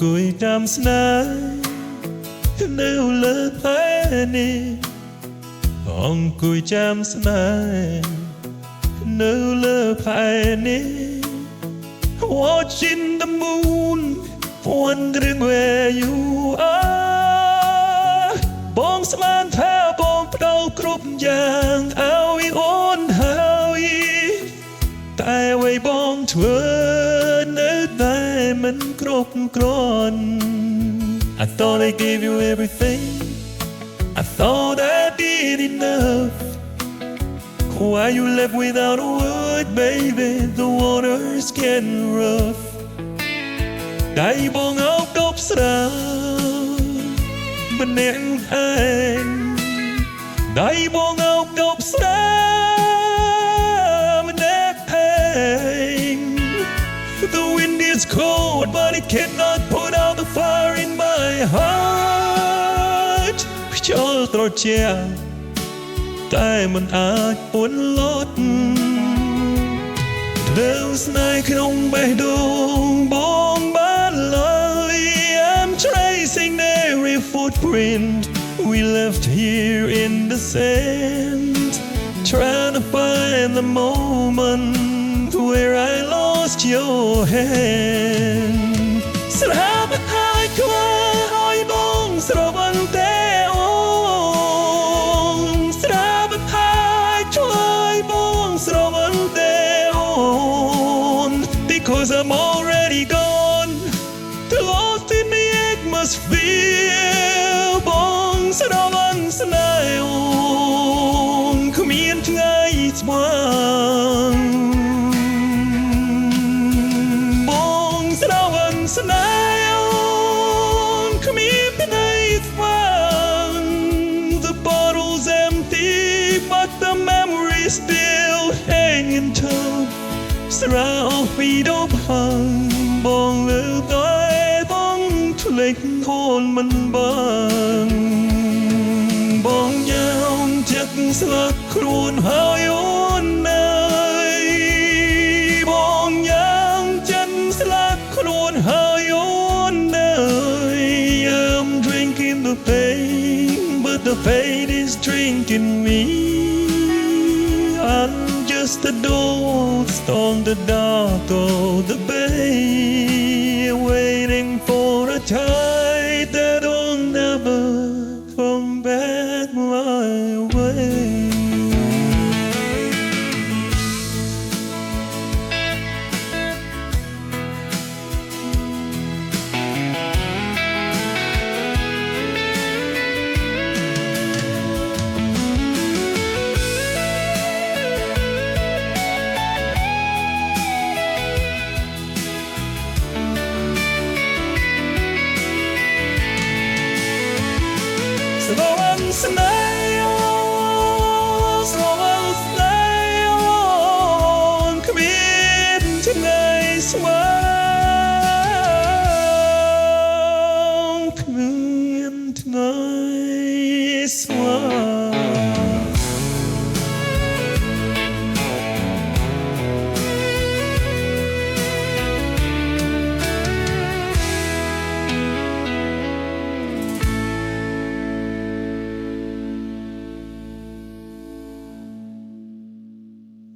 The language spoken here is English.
cùi trăm snai nếu lỡ thế này ông cùi trăm snai nếu lỡ thế này watching the moon wondering where you are បងស្មានថាបងផ្ដោគ្រប់យ៉ាងឲ្យអូនហើយតែអ្វីបងធ្វើនៅតែមិនគ្រប់គ្រាន់ I thought I gave you everything I thought I did enough Why you left without a word baby the water's getting rough ដៃបងអោបដប់ស្រាម្នាក់ឯងដៃបងអោបដប់ស្រាម្នាក់ឯង The wind is cold but it cannot put out the fire in my heart ខ្យល់ត្រជាក់តែមិនអាចពន្លត់នៅស្នេហ៍ក្នុងបេះដូងបងបានឡើយ I'm tracing every footprint we left here in the sand trying to find the moment where I lost your hand ស្រាបហើយខ្វះឲ្យបងស្រវឹងតែអូនស្រាបហើយជួយបងស្រវឹងតែអូន Because I'm already gone the lost in the atmosphere បងស្រវឹងស្នេហ៍អូនគ្មានថ្ងៃស្វាងបងស្រវឹងស្នេហ៍អូនគ្មានថ្ងៃស្វាង The bottle's empty but the memory's still hanging tall ស្រាអស់ពីដប់ហើយបងលើតែបងធ្លេចហូនមិនបានបងយ៉ាងចិត្តស្លាប់ខ្លួនហើយអូនអើយបងយ៉ាងចិត្តស្លាប់ខ្លួនហើយអូនអើយ I'm drinking the pain but the pain is drinking me I'm just a ghost on the dock of the bay waiting